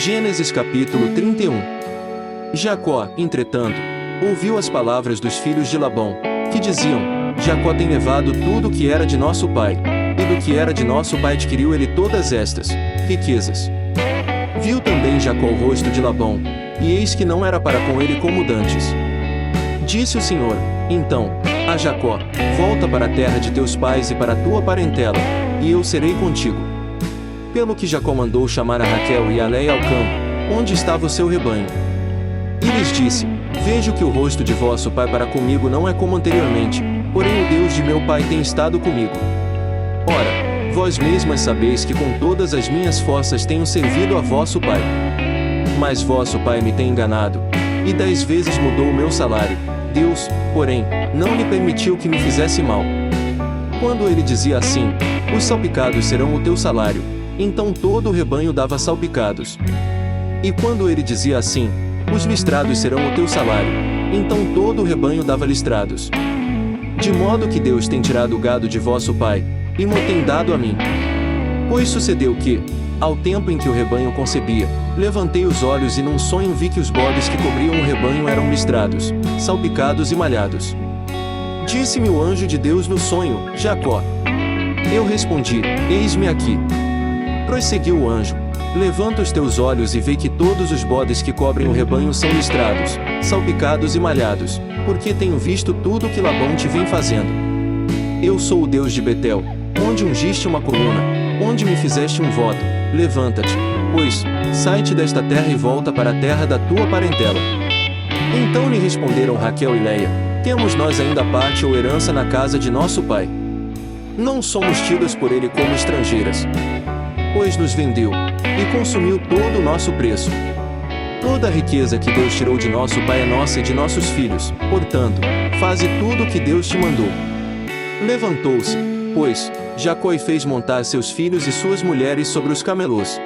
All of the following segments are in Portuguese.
Gênesis capítulo 31. Jacó, entretanto, ouviu as palavras dos filhos de Labão, que diziam: Jacó tem levado tudo o que era de nosso pai, e do que era de nosso pai adquiriu ele todas estas riquezas. Viu também Jacó o rosto de Labão, e eis que não era para com ele como dantes. Disse o Senhor, então, a Jacó: volta para a terra de teus pais e para a tua parentela, e eu serei contigo. Pelo que Jacó mandou chamar a Raquel e a Leia ao campo, onde estava o seu rebanho. E lhes disse: vejo que o rosto de vosso pai para comigo não é como anteriormente, porém o Deus de meu pai tem estado comigo. Ora, vós mesmas sabeis que com todas as minhas forças tenho servido a vosso pai. Mas vosso pai me tem enganado, e 10 vezes mudou o meu salário. Deus, porém, não lhe permitiu que me fizesse mal. Quando ele dizia assim: os salpicados serão o teu salário, então todo o rebanho dava salpicados. E quando ele dizia assim: os listrados serão o teu salário, então todo o rebanho dava listrados. De modo que Deus tem tirado o gado de vosso pai, e mo tem dado a mim. Pois sucedeu que, ao tempo em que o rebanho concebia, levantei os olhos e num sonho vi que os bodes que cobriam o rebanho eram listrados, salpicados e malhados. Disse-me o anjo de Deus no sonho: Jacó. Eu respondi: eis-me aqui. Prosseguiu o anjo: levanta os teus olhos e vê que todos os bodes que cobrem o rebanho são listrados, salpicados e malhados, porque tenho visto tudo o que Labão te vem fazendo. Eu sou o Deus de Betel, onde ungiste uma coluna, onde me fizeste um voto. Levanta-te, pois, sai-te desta terra e volta para a terra da tua parentela. Então lhe responderam Raquel e Leia: temos nós ainda parte ou herança na casa de nosso pai. Não somos tidas por ele como estrangeiras. Pois nos vendeu, e consumiu todo o nosso preço. Toda a riqueza que Deus tirou de nosso pai é nossa e de nossos filhos, portanto, faze tudo o que Deus te mandou. Levantou-se, pois, Jacó e fez montar seus filhos e suas mulheres sobre os camelôs.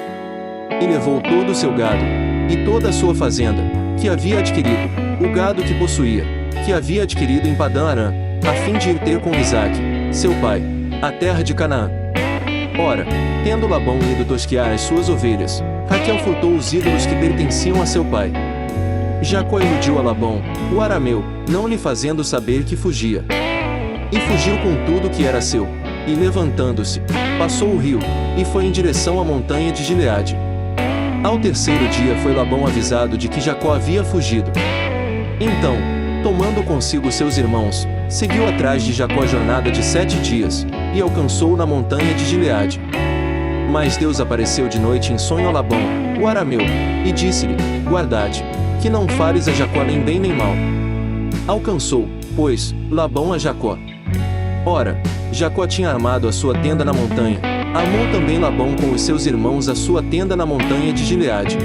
E levou todo o seu gado, e toda a sua fazenda, que havia adquirido, o gado que possuía, que havia adquirido em Padã-Arã, a fim de ir ter com Isaque, seu pai, a terra de Canaã. Ora, tendo Labão ido tosquear as suas ovelhas, Raquel furtou os ídolos que pertenciam a seu pai. Jacó iludiu a Labão, o arameu, não lhe fazendo saber que fugia. E fugiu com tudo que era seu, e levantando-se, passou o rio, e foi em direção à montanha de Gileade. Ao terceiro dia foi Labão avisado de que Jacó havia fugido. Então, tomando consigo seus irmãos, seguiu atrás de Jacó a jornada de 7 dias, e alcançou-o na montanha de Gileade. Mas Deus apareceu de noite em sonho a Labão, o arameu, e disse-lhe: guardade, que não fares a Jacó nem bem nem mal. Alcançou, pois, Labão a Jacó. Ora, Jacó tinha armado a sua tenda na montanha, armou também Labão com os seus irmãos a sua tenda na montanha de Gileade.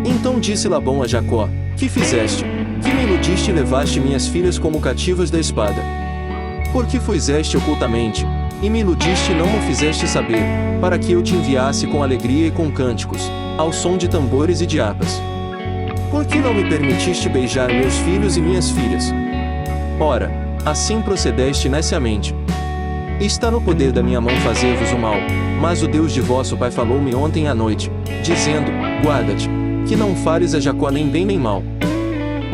Então disse Labão a Jacó: que fizeste? Que me iludiste e levaste minhas filhas como cativas da espada? Porque fizeste ocultamente, e me iludiste e não me fizeste saber, para que eu te enviasse com alegria e com cânticos, ao som de tambores e de harpas. Por que não me permitiste beijar meus filhos e minhas filhas? Ora, assim procedeste neciamente. Está no poder da minha mão fazer-vos o mal, mas o Deus de vosso pai falou-me ontem à noite, dizendo: guarda-te, que não fares a Jacó nem bem nem mal.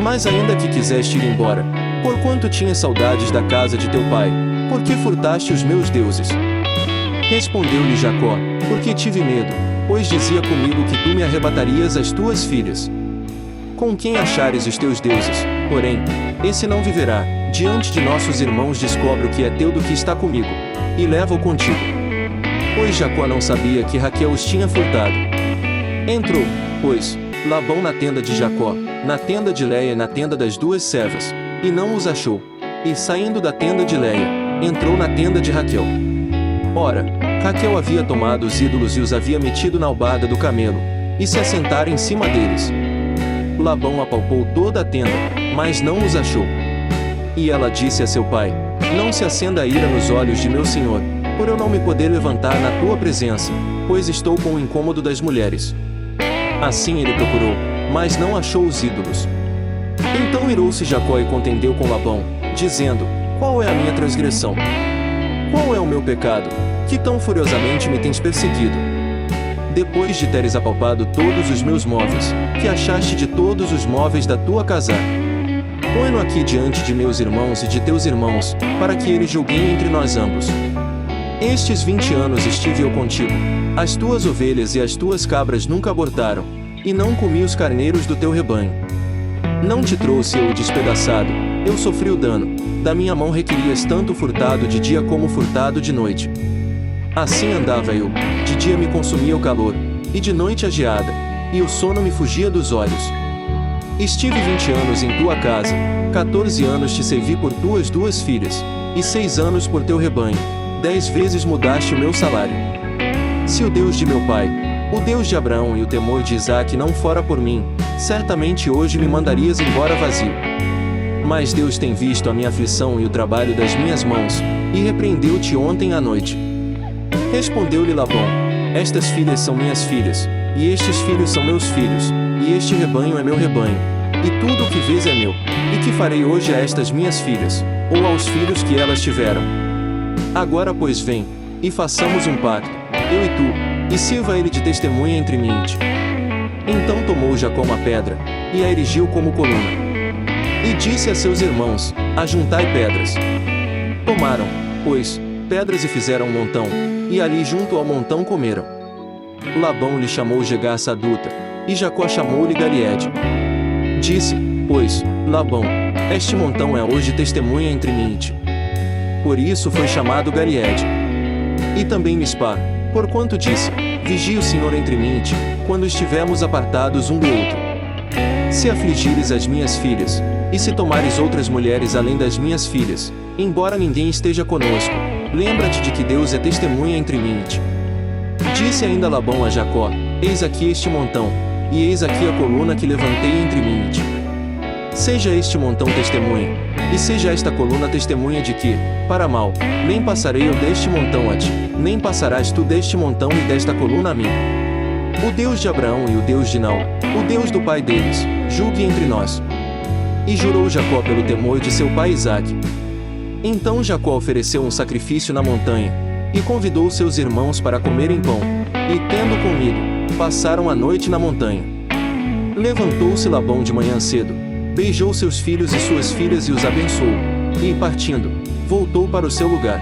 Mas ainda que quiseste ir embora, porquanto tinhas saudades da casa de teu pai, por que furtaste os meus deuses? Respondeu-lhe Jacó: porque tive medo, pois dizia comigo que tu me arrebatarias as tuas filhas. Com quem achares os teus deuses, porém, esse não viverá. Diante de nossos irmãos descobre o que é teu do que está comigo, e leva-o contigo. Pois Jacó não sabia que Raquel os tinha furtado. Entrou, pois, Labão na tenda de Jacó, na tenda de Leia e na tenda das 2 servas, e não os achou. E saindo da tenda de Leia, entrou na tenda de Raquel. Ora, Raquel havia tomado os ídolos e os havia metido na albarda do camelo, e se assentara em cima deles. Labão apalpou toda a tenda, mas não os achou. E ela disse a seu pai: não se acenda a ira nos olhos de meu senhor, por eu não me poder levantar na tua presença, pois estou com o incômodo das mulheres. Assim ele procurou, mas não achou os ídolos. Então irou-se Jacó e contendeu com Labão, dizendo: qual é a minha transgressão? Qual é o meu pecado, que tão furiosamente me tens perseguido? depois de teres apalpado todos os meus móveis, que achaste de todos os móveis da tua casa, põe-no aqui diante de meus irmãos e de teus irmãos, para que eles julguem entre nós ambos. Estes 20 anos estive eu contigo, as tuas ovelhas e as tuas cabras nunca abortaram, e não comi os carneiros do teu rebanho. Não te trouxe eu despedaçado, eu sofri o dano, da minha mão requerias tanto furtado de dia como furtado de noite. Assim andava eu, de dia me consumia o calor, e de noite a geada, e o sono me fugia dos olhos. Estive 20 anos em tua casa, 14 anos te servi por tuas 2 filhas, e 6 anos por teu rebanho, 10 vezes mudaste o meu salário. Se o Deus de meu pai, o Deus de Abraão e o temor de Isaque não fora por mim, certamente hoje me mandarias embora vazio. Mas Deus tem visto a minha aflição e o trabalho das minhas mãos, e repreendeu-te ontem à noite. Respondeu-lhe Labão: estas filhas são minhas filhas, e estes filhos são meus filhos, e este rebanho é meu rebanho, e tudo o que vês é meu, e que farei hoje a estas minhas filhas, ou aos filhos que elas tiveram? Agora pois vem, e façamos um pacto, eu e tu, e sirva ele de testemunha entre mim e ti. Então tomou Jacó uma pedra, e a erigiu como coluna. E disse a seus irmãos: ajuntai pedras. Tomaram, pois, pedras e fizeram um montão, e ali junto ao montão comeram. Labão lhe chamou Jegar Saduta, e Jacó chamou-lhe Galeede. Disse, pois, Labão: este montão é hoje testemunha entre mim e ti. Por isso foi chamado Galeede. E também Mispá, porquanto disse: vigie o Senhor entre mim e ti, quando estivermos apartados um do outro. Se afligires as minhas filhas, e se tomares outras mulheres além das minhas filhas, embora ninguém esteja conosco, lembra-te de que Deus é testemunha entre mim e ti. Disse ainda Labão a Jacó: eis aqui este montão, e eis aqui a coluna que levantei entre mim e ti. Seja este montão testemunha, e seja esta coluna testemunha de que, para mal, nem passarei eu deste montão a ti, nem passarás tu deste montão e desta coluna a mim. O Deus de Abraão e o Deus de Naor, o Deus do pai deles, julgue entre nós. E jurou Jacó pelo temor de seu pai Isaque. Então Jacó ofereceu um sacrifício na montanha, e convidou seus irmãos para comerem pão, e tendo comido, passaram a noite na montanha. Levantou-se Labão de manhã cedo, beijou seus filhos e suas filhas e os abençoou, e partindo, voltou para o seu lugar.